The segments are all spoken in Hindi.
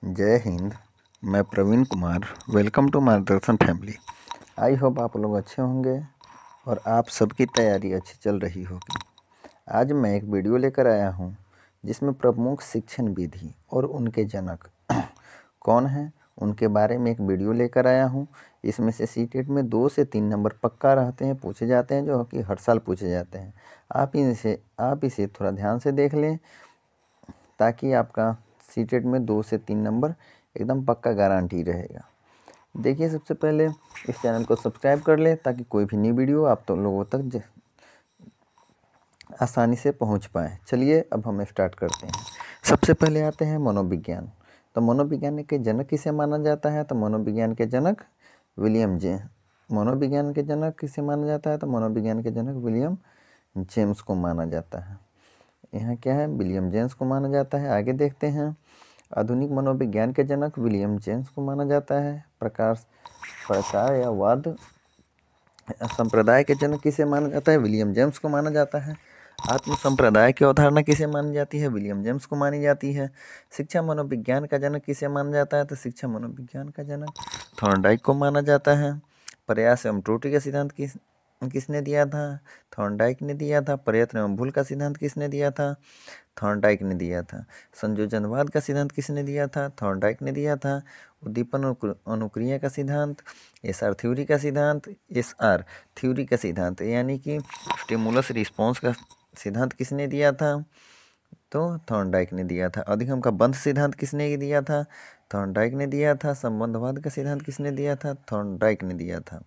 जय हिंद। मैं प्रवीण कुमार। वेलकम टू मार्गदर्शन फैमिली। आई होप आप लोग अच्छे होंगे और आप सबकी तैयारी अच्छी चल रही होगी। आज मैं एक वीडियो लेकर आया हूँ जिसमें प्रमुख शिक्षण विधि और उनके जनक कौन हैं उनके बारे में एक वीडियो लेकर आया हूँ। इसमें से सीटेट में 2 से 3 नंबर पक्का रहते हैं, पूछे जाते हैं, जो कि हर साल पूछे जाते हैं। आप इसे थोड़ा ध्यान से देख लें ताकि आपका सीटेट में 2 से 3 नंबर एकदम पक्का गारंटी रहेगा। देखिए, सबसे पहले इस चैनल को सब्सक्राइब कर लें ताकि कोई भी नई वीडियो आप तो लोगों तक आसानी से पहुंच पाए। चलिए अब हम स्टार्ट करते हैं। सबसे पहले आते हैं मनोविज्ञान। तो मनोविज्ञान के जनक किसे माना जाता है? तो मनोविज्ञान के जनक विलियम जेम्स। मनोविज्ञान के जनक किसे माना जाता है? तो मनोविज्ञान के जनक विलियम जेम्स को माना जाता है। यहाँ क्या है? विलियम जेम्स को माना जाता है। आगे देखते हैं। आधुनिक मनोविज्ञान के जनक विलियम जेम्स को माना जाता है। प्रकार या वाद संप्रदाय के जनक किसे माना जाता है? विलियम जेम्स को माना जाता है। आत्म संप्रदाय की अवधारणा किसे मानी जाती है? विलियम जेम्स को मानी जाती है। शिक्षा मनोविज्ञान का जनक किसे माना जाता है? तो शिक्षा मनोविज्ञान का जनक थॉर्नडाइक को माना जाता है। प्रयास एवं त्रुटि का सिद्धांत किसने दिया था? थॉर्नडाइक ने दिया था। प्रयत्न एवं भूल का सिद्धांत किसने दिया था? थॉर्नडाइक ने दिया था। संयोजनवाद का सिद्धांत किसने दिया था? थॉर्नडाइक ने दिया था। उद्दीपन अनुक्रिया का सिद्धांत, एसआर थ्योरी का सिद्धांत यानी कि स्टिमुलस रिस्पॉन्स का सिद्धांत किसने दिया था? तो थॉर्नडाइक ने दिया था। अधिगम का बंध सिद्धांत किसने दिया था? थॉर्नडाइक ने दिया था। संबंधवाद का सिद्धांत किसने दिया था? थॉर्नडाइक ने दिया था।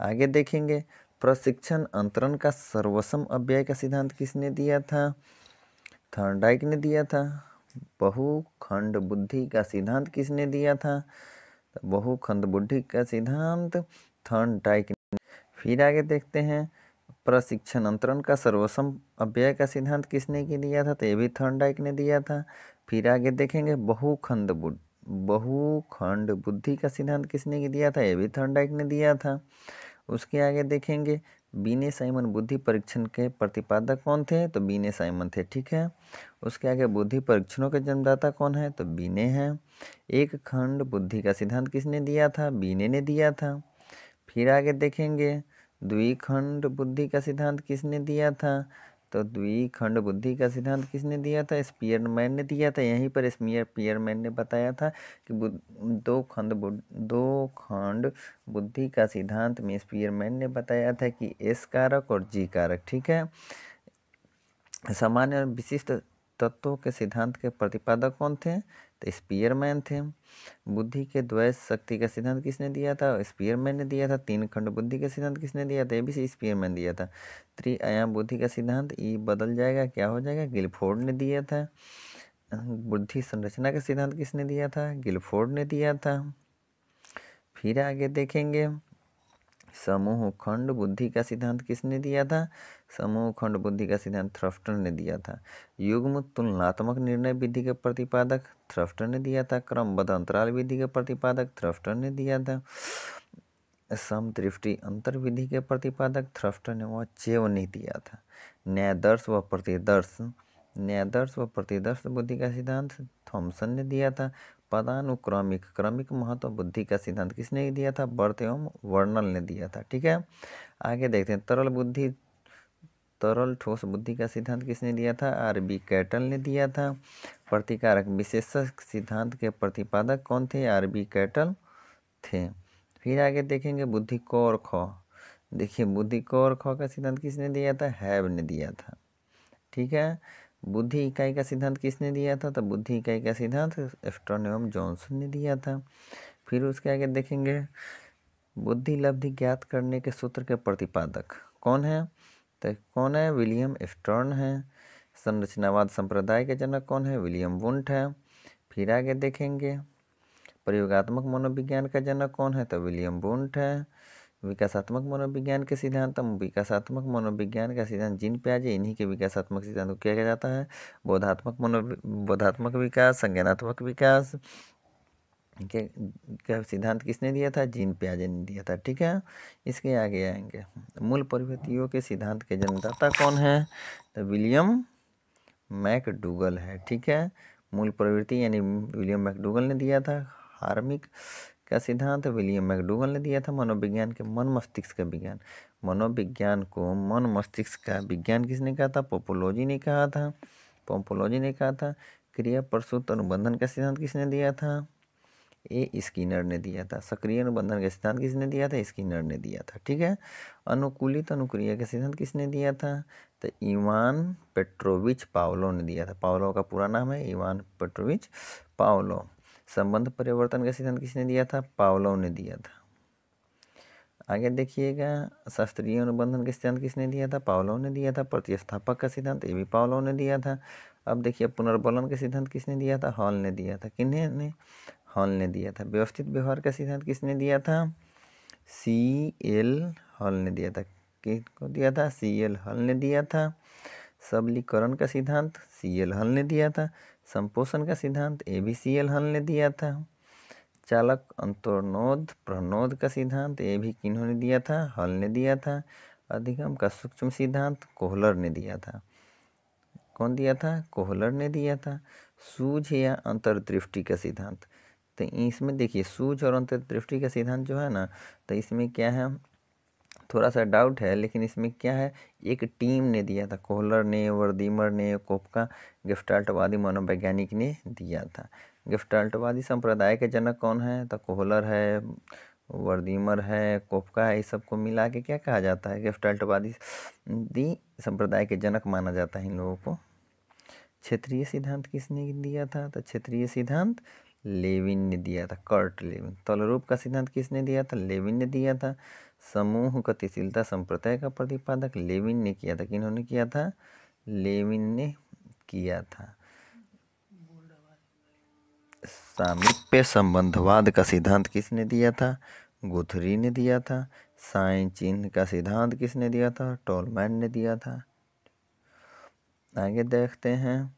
आगे देखेंगे। प्रशिक्षण अंतरण का सर्वसम अव्यय का सिद्धांत किसने दिया था? थॉर्नडाइक ने दिया था। बहुखंड बुद्धि का सिद्धांत किसने दिया था? तो बहुखंड बुद्धि का सिद्धांत थॉर्नडाइक ने। फिर आगे देखते हैं। प्रशिक्षण अंतरण का सर्वसम अव्यय का सिद्धांत किसने दिया था? तो ये भी थॉर्नडाइक ने दिया था। फिर आगे देखेंगे। बहुखंड बुद्धि का सिद्धांत किसने दिया था? ये भी थॉर्नडाइक ने दिया था। उसके आगे देखेंगे। बीने साइमन बुद्धि परीक्षण के प्रतिपादक कौन थे? तो बीने साइमन थे। ठीक है। उसके आगे बुद्धि परीक्षणों के जन्मदाता कौन है? तो बीने हैं। एक खंड बुद्धि का सिद्धांत किसने दिया था? बीने ने दिया था। फिर आगे देखेंगे। द्विखंड बुद्धि का सिद्धांत किसने दिया था? तो द्विखंड बुद्धि का सिद्धांत किसने दिया था? स्पीयरमैन ने दिया था। यहीं पर स्पीयरमैन ने बताया था कि दो खंड बुद्धि का सिद्धांत में स्पीयरमैन ने बताया था कि एस कारक और जी कारक, ठीक है, सामान्य और विशिष्ट तत्वों के सिद्धांत के प्रतिपादक कौन थे? तो स्पीयरमैन थे। बुद्धि के द्वैत शक्ति का सिद्धांत किसने दिया था? स्पीयरमैन ने दिया था। तीन खंड बुद्धि का सिद्धांत किसने दिया था? ये भी स्पीयरमैन दिया था। त्रिआयाम बुद्धि का सिद्धांत ई बदल जाएगा, क्या हो जाएगा? गिलफोर्ड ने दिया था। बुद्धि संरचना का सिद्धांत किसने दिया था? गिलफोर्ड ने दिया था। फिर आगे देखेंगे। समूह खंड बुद्धि का सिद्धांत किसने दिया था? समूह खंड बुद्धि का सिद्धांत थ्रफ्टर ने दिया था। युग्म तुलनात्मक निर्णय विधि के प्रतिपादक थ्रफ्टर ने दिया था। क्रमबद्ध अंतराल विधि के प्रतिपादक थ्रफ्टर ने दिया था। समदृष्टि अंतर विधि के प्रतिपादक थ्रफ्टर ने वह चेव ने दिया था। न्यायदर्श व प्रतिदर्श बुद्धि का सिद्धांत थॉमसन ने दिया था। पदानुक्रमिक क्रमिक महत्व बुद्धि का सिद्धांत किसने दिया था? बर्थ एवं वर्नल ने दिया था। ठीक है। आगे देखते हैं। तरल ठोस बुद्धि का सिद्धांत किसने दिया था? आर.बी. कैटल ने दिया था। प्रतिकारक विशेषक सिद्धांत के प्रतिपादक कौन थे? आर.बी. कैटल थे। फिर आगे देखेंगे। बुद्धि क और ख। देखिए, बुद्धि क और ख का सिद्धांत किसने दिया था? हैब ने दिया था। ठीक है। बुद्धि इकाई का सिद्धांत किसने दिया था? तो बुद्धि इकाई का सिद्धांत स्टर्न एवं जॉनसन ने दिया था। फिर उसके आगे देखेंगे। बुद्धि लब्धि ज्ञात करने के सूत्र के प्रतिपादक कौन है? तो कौन है? विलियम स्टर्न है। संरचनावाद संप्रदाय के जनक कौन है? विलियम वुंट है। फिर आगे देखेंगे। प्रयोगात्मक मनोविज्ञान का जनक कौन है? तो विलियम वुंट है। विकासात्मक मनोविज्ञान के सिद्धांत जीन पियाजे, इन्हीं के विकासात्मक सिद्धांत को क्या कहा जाता है? बोधात्मक विकास, संज्ञानात्मक विकास क्या सिद्धांत किसने दिया था? जीन पियाजे ने दिया था। ठीक है। इसके आगे आएंगे। मूल प्रवृत्तियों के सिद्धांत के जन्मदाता कौन है? तो विलियम मैकडूगल है। ठीक है। मूल प्रवृत्ति यानी विलियम मैकडूगल ने दिया था। हार्मिक का सिद्धांत विलियम मैकडूगल ने दिया था। मनोविज्ञान के मन मस्तिष्क का विज्ञान, मनोविज्ञान को मन मस्तिष्क का विज्ञान किसने कहा था? पोपोलॉजी ने कहा था। पोपोलॉजी ने कहा था। क्रिया प्रसूत अनुबंधन का सिद्धांत किसने दिया था? स्किनर ने दिया था। सक्रिय अनुबंधन का सिद्धांत किसने दिया था? स्किनर ने दिया था। ठीक है। अनुकूलित अनुक्रिया का सिद्धांत किसने दिया था? तो इवान पेट्रोविच पावलोव ने दिया था। पावलोव का पूरा नाम है इवान पेट्रोविच पावलोव। संबंध परिवर्तन का सिद्धांत किसने दिया था? पावलोव ने दिया था। आगे देखिएगा, शास्त्रीय अनुबंधन का सिद्धांत किसने दिया था? पावलोव ने दिया था। प्रतिस्थापक का सिद्धांत ये भी पावलोव ने दिया था। अब देखिए, पुनर्बलन का सिद्धांत किसने दिया था? हॉल ने दिया था। किन्होंने? हॉल ने दिया था। व्यवस्थित व्यवहार का सिद्धांत किसने दिया था? CL हॉल ने दिया था। किसको दिया था? CL हॉल ने दिया था। सबलीकरण का सिद्धांत CL हॉल ने दिया था। संपोषण का सिद्धांत भी CL हॉल ने दिया था। चालक अंतर्नोद प्रनोद का सिद्धांत ये भी किन्होंने दिया था? हॉल ने दिया था। अधिगम का सूक्ष्म सिद्धांत कोहलर ने दिया था। कौन दिया था? कोहलर ने दिया था। सूझ या अंतर्दृष्टि का सिद्धांत, तो इसमें देखिए सूझ और अंतर्दृष्टि का सिद्धांत जो है ना, तो इसमें क्या है, थोड़ा सा डाउट है, लेकिन इसमें क्या है, एक टीम ने दिया था। कोहलर ने, वर्दीमर ने, कोपका, गेस्टाल्टवादी मनोवैज्ञानिक ने दिया था। गेस्टाल्टवादी संप्रदाय के जनक कौन है? तो कोहलर है, वर्दीमर है, कोपका है। इस सबको मिला के क्या कहा जाता है? गेस्टाल्टवादी संप्रदाय के जनक माना जाता है इन लोगों को। क्षेत्रीय सिद्धांत किसने दिया था? तो क्षेत्रीय सिद्धांत लेविन ने दिया था, कर्ट लेविन। तलरूप का सिद्धांत किसने दिया था? लेविन ने दिया था। समूह गतिशीलता संप्रदाय का प्रतिपादक लेविन ने किया था। किन्होंने किया था? लेविन ने किया था। सामीप्य संबंधवाद का सिद्धांत किसने दिया था? गुथरी ने दिया था। साइन चिन्ह का सिद्धांत किसने दिया था? टोलमैन ने दिया था। आगे देखते हैं।